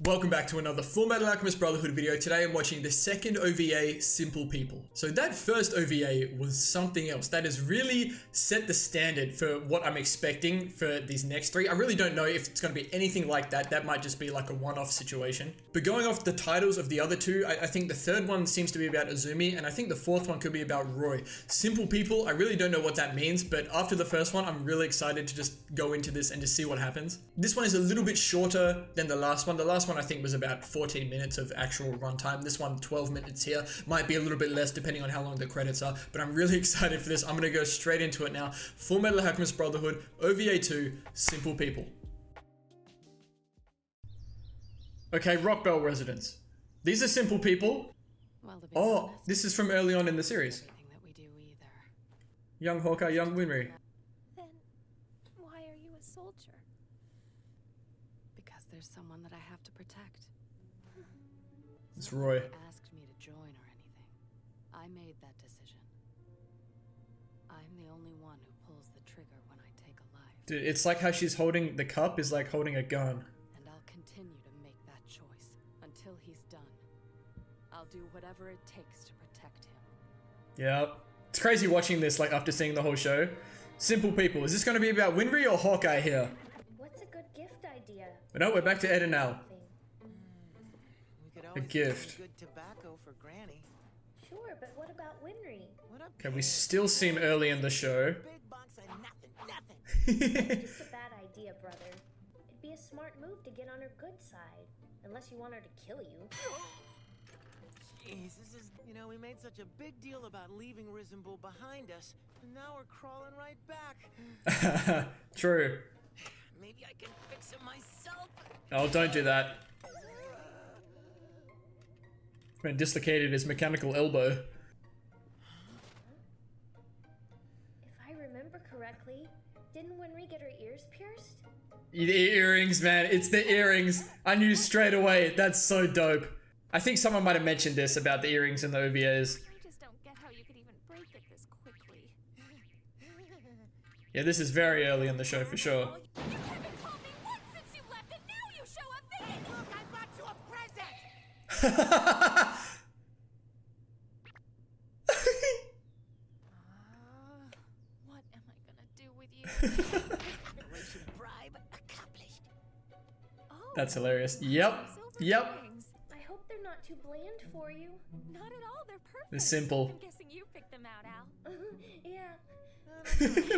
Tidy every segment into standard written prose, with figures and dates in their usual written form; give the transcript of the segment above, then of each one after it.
Welcome back to another Fullmetal Alchemist Brotherhood video. Today I'm watching the second OVA, Simple People. So that first OVA was something else. That has really set the standard for what I'm expecting for these next three. I really don't know if it's going to be anything like that. That might just be like a one-off situation. But going off the titles of the other two, I think the third one seems to be about Azumi, and I think the fourth one could be about Roy. Simple People, I really don't know what that means, but after the first one, I'm really excited to just go into this and just see what happens. This one is a little bit shorter than the last one. The last one I think was about 14 minutes of actual runtime. This one 12 minutes here, might be a little bit less depending on how long the credits are, but I'm really excited for this. I'm gonna go straight into it now. Fullmetal Alchemist Brotherhood OVA 2, Simple People. Okay, Rockbell residents. These are Simple People. Oh, this is from early on in the series. Young Hawkeye, young Winry. Then why are you a soldier? Because there's someone that I have to protect. It's Roy. Asked me to join or anything. I made that decision. I'm the only one who pulls the trigger when I take a life. Dude, it's like how she's holding the cup is like holding a gun. And I'll continue to make that choice until he's done. I'll do whatever it takes to protect him. Yep. It's crazy watching this like after seeing the whole show. Simple People. Is this going to be about Winry or Hawkeye here? What's a good gift idea? But no, we're back to Ed now. A gift. Good tobacco for Granny. Sure, but what about Winry? Okay, we still seem early in the show. Big box of nothing. Just a bad idea, brother. It'd be a smart move to get on her good side. Unless you want her to kill you. Jeez, this is, we made such a big deal about leaving Risenbull behind us, and now we're crawling right back. True. Maybe I can fix it myself. Oh, don't do that. Man dislocated his mechanical elbow. If I remember correctly, didn't Winry get her ears pierced? The earrings, man. It's the earrings. I knew straight away. That's so dope. I think someone might have mentioned this about the earrings in the OVAs. I just don't get how you could even break it this quickly. Yeah, this is very early in the show for sure. You haven't called me once since you left, and now you show up thinking, look, I bought you a present! What am I gonna do with you? Operation bribe accomplished. Oh, That's hilarious. Yep. silver Yep. earrings. I hope they're not too bland for you. Not at all, they're perfect. They're simple. I'm guessing you picked them out, Al. Yeah.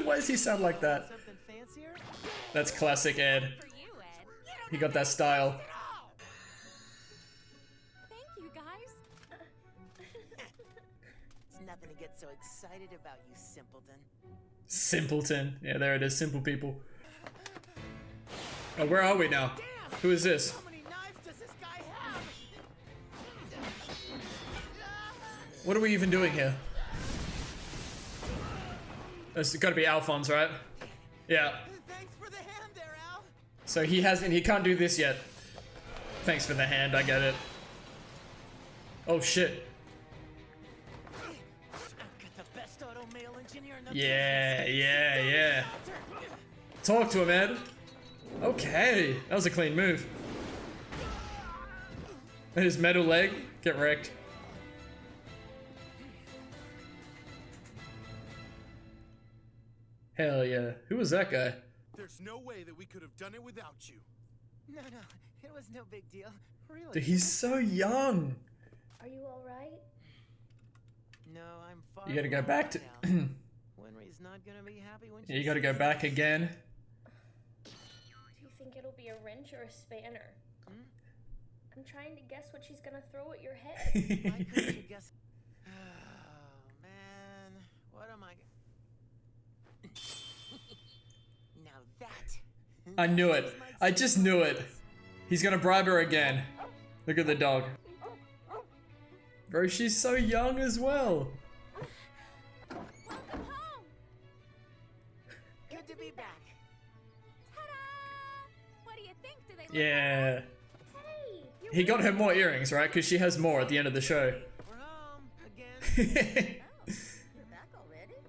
Why does he sound like that? Something fancier? That's classic Ed. For you, Ed. He got that style. Thank you, guys. It's nothing to get so excited about, you simpleton. Simpleton. Yeah, there it is. Simple People. Oh, where are we now? Who is this? How many knives does this guy have? What are we even doing here? It's got to be Alphonse, right? Yeah. Thanks for the hand there, Al. So he can't do this yet. Thanks for the hand, I get it. Oh shit. I've got the best auto mail engineer in the Yeah. Talk to him, Ed. Okay, that was a clean move. And his metal leg, get wrecked. Hell yeah. Who was that guy? There's no way that we could have done it without you. No, it was no big deal. Really. Dude, he's so young. Are you alright? No, I'm far. You gotta from go back to... now. Winry's not gonna be happy when You gotta go back again. Do you think it'll be a wrench or a spanner? I'm trying to guess what she's gonna throw at your head. Why couldn't you guess? Oh man, what am I? Now that. I knew it. I just knew it. He's gonna bribe her again. Look at the dog. Bro, she's so young as well. Welcome home. Good to be back. Ta-da! What do you think? Do they look Yeah. Hey, you He got her more earrings, right? Because she has more at the end of the show. We're home again. Oh, you're back already?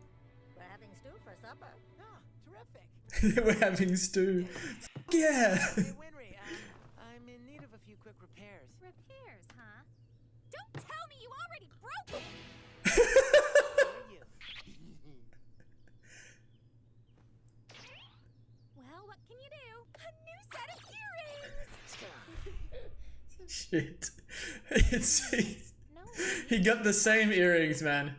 We're having stew for supper. Ah, terrific. We're having stew. Yeah. Hey, Winry, I'm in need of a few quick quick repairs. Repairs, huh? Don't tell me you already broke it! For you. Well, what can you do? A new set of earrings! Shit. No, He got the same earrings, man.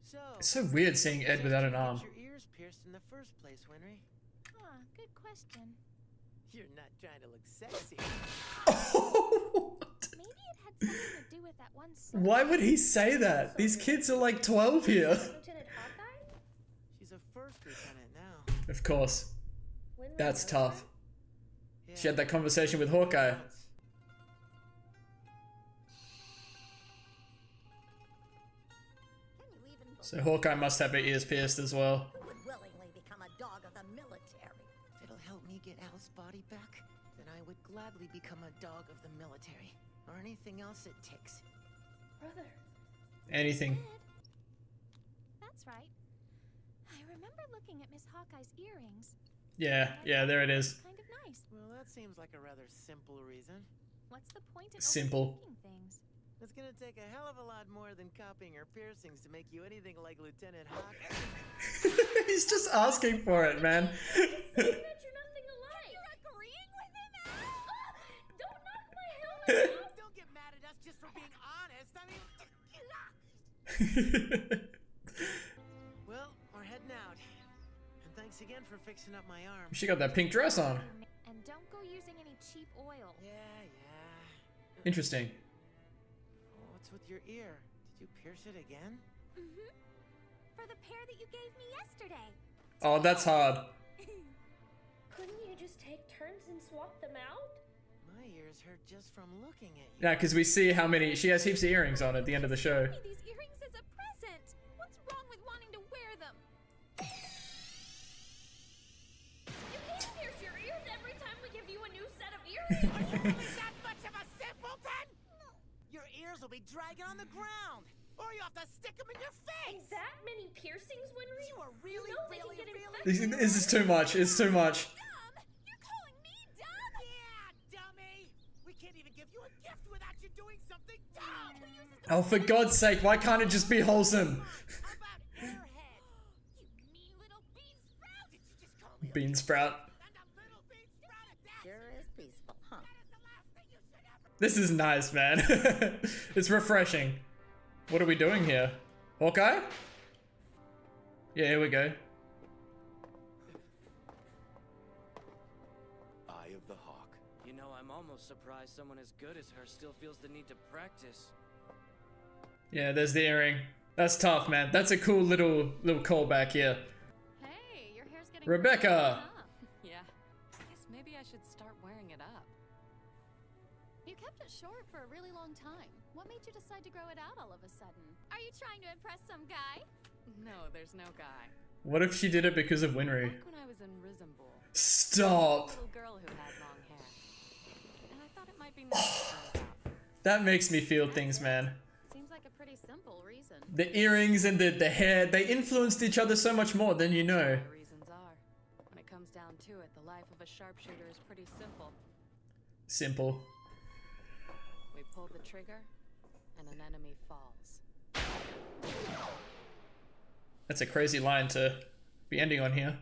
So, It's so weird seeing Ed without an arm. Get your ears pierced in the first place, Winry. huh, good question. You're not trying to look sexy. Maybe it had something to do with that one song. Why would he say that? These kids are like 12 here. Lieutenant Hawkeye? She's a first lieutenant now. Of course. Winry That's and tough. Yeah. She had that conversation with Hawkeye. Can you even believe So Hawkeye must have her ears pierced as well. who would willingly become a dog of the military? If it'll help me get Al's body back, then I would gladly become a dog of the military. Or anything else it takes. Brother. Anything. Ed. That's right. I remember looking at Miss Hawkeye's earrings. Yeah, there it is. Kind of nice. Well, that seems like a rather simple reason. What's the point in Simple. overthinking things? It's gonna take a hell of a lot more than copying her piercings to make you anything like Lieutenant Hawkeye. He's just asking for it, man. Saying that you're nothing alike. You're agreeing with him, Ed? Ah, don't knock my helmet off. Don't get mad at us just for being honest. I mean, well, we're heading out. And thanks again for fixing up my arm. She got that pink dress on. And don't go using any cheap oil. Yeah. Interesting. What's with your ear? Did you pierce it again? Mm-hmm. For the pair that you gave me yesterday. Oh, that's hard. Couldn't you just take turns and swap them out? My ears hurt just from looking at you. Yeah, because we see how many... She has heaps of earrings on at the end of the show. Give me these earrings as a present. What's wrong with wanting to wear them? You can't pierce your ears every time we give you a new set of earrings. Are you really that much of a simpleton? Your ears will be dragging on the ground. Or you have to stick them in your face. That many piercings, Winry? You are really, know they can really, get really... infected. This is too much. It's too much. Dumb? You're calling me dumb? Yeah, dummy! We can't even give you a gift without you doing something dumb! Who uses the Oh, for God's sake, why can't it just be wholesome? How about Airhead? you mean little bean sprout? Did you just call me a Bean sprout. and a little bean sprout at that? Sure is peaceful, huh? That is the last thing you should ever... This is nice, man. It's refreshing. What are we doing here? Hawkeye? Yeah, here we go. Eye of the Hawk. You know, I'm almost surprised someone as good as her still feels the need to practice. Yeah, there's the earring. That's tough, man. That's a cool little callback here. Hey, your hair's getting Rebecca! pretty up. Yeah, I guess maybe I should start wearing it up. You kept it short for a really long time. What made you decide to grow it out all of a sudden? Are you trying to impress some guy? No, there's no guy. What if she did it because of Winry? Back when I was in Risenbull, Stop! a little girl who had long hair. And I thought it might be nice to grow it out. That makes me feel things, man. Seems like a pretty simple reason. The earrings and the hair, they influenced each other so much more than you know. The reasons are. When it comes down to it, the life of a sharpshooter is pretty simple. Simple. We pull the trigger, and an enemy falls. That's a crazy line to be ending on here.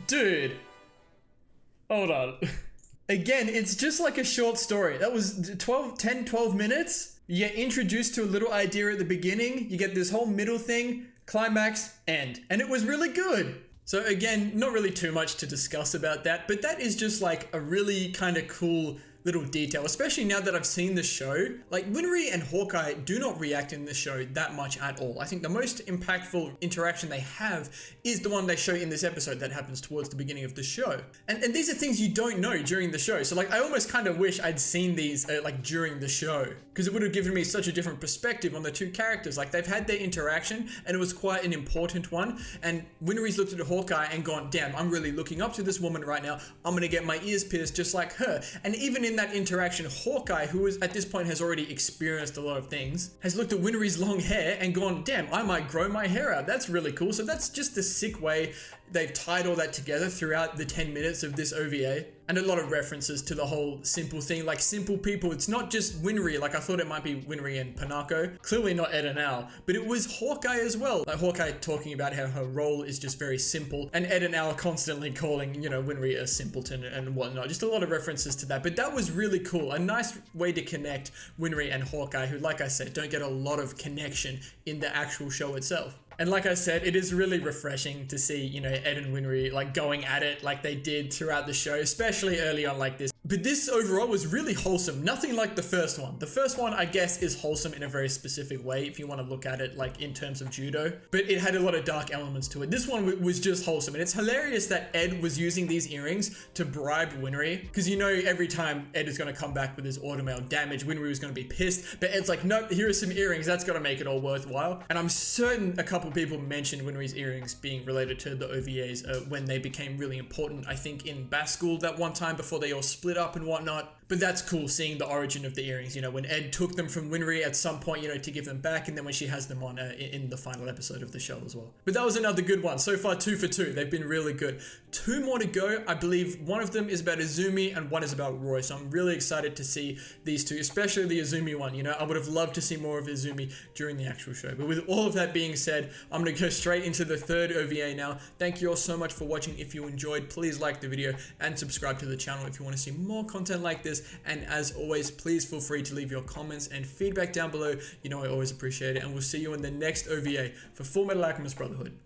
Dude! Hold on. Again, it's just like a short story. That was 12 minutes. You get introduced to a little idea at the beginning. You get this whole middle thing, climax, end. And it was really good. So again, not really too much to discuss about that, but that is just like a really kind of cool little detail, especially now that I've seen the show. Like, Winry and Hawkeye do not react in the show that much at all. I think the most impactful interaction they have is the one they show in this episode that happens towards the beginning of the show. And these are things you don't know during the show. So like, I almost kind of wish I'd seen these like during the show, because it would have given me such a different perspective on the two characters. Like, they've had their interaction and it was quite an important one. And Winry's looked at Hawkeye and gone, damn, I'm really looking up to this woman right now. I'm gonna get my ears pierced just like her. And even in in that interaction, Hawkeye, who is at this point has already experienced a lot of things, has looked at Winry's long hair and gone, damn, I might grow my hair out. That's really cool. So that's just a sick way they've tied all that together throughout the 10 minutes of this OVA. And a lot of references to the whole simple thing, like simple people. It's not just Winry, like I thought it might be Winry and Panako. Clearly not Ed and Al, but it was Hawkeye as well. Like Hawkeye talking about how her role is just very simple, and Ed and Al constantly calling, you know, Winry a simpleton and whatnot. Just a lot of references to that, but that was really cool. A nice way to connect Winry and Hawkeye, who, like I said, don't get a lot of connection in the actual show itself. And like I said, it is really refreshing to see, you know, Ed and Winry like going at it like they did throughout the show, especially early on like this. But this overall was really wholesome. Nothing like the first one. The first one, I guess, is wholesome in a very specific way if you want to look at it like in terms of judo. But it had a lot of dark elements to it. This one was just wholesome. And it's hilarious that Ed was using these earrings to bribe Winry. Because you know every time Ed is going to come back with his automail damage, Winry was going to be pissed. But Ed's like, nope, here are some earrings. That's got to make it all worthwhile. And I'm certain a couple people mentioned Winry's earrings being related to the OVAs when they became really important. I think in Bascule that one time before they all split up and whatnot. But that's cool seeing the origin of the earrings, you know, when Ed took them from Winry at some point, you know, to give them back, and then when she has them on in the final episode of the show as well. But that was another good one. So far, 2 for 2. They've been really good. 2 more to go. I believe one of them is about Izumi and one is about Roy. So I'm really excited to see these two, especially the Izumi one. You know, I would have loved to see more of Izumi during the actual show. But with all of that being said, I'm going to go straight into the 3rd OVA now. Thank you all so much for watching. If you enjoyed, please like the video and subscribe to the channel if you want to see more content like this. And as always, please feel free to leave your comments and feedback down below. You know, I always appreciate it. And we'll see you in the next OVA for Fullmetal Alchemist Brotherhood.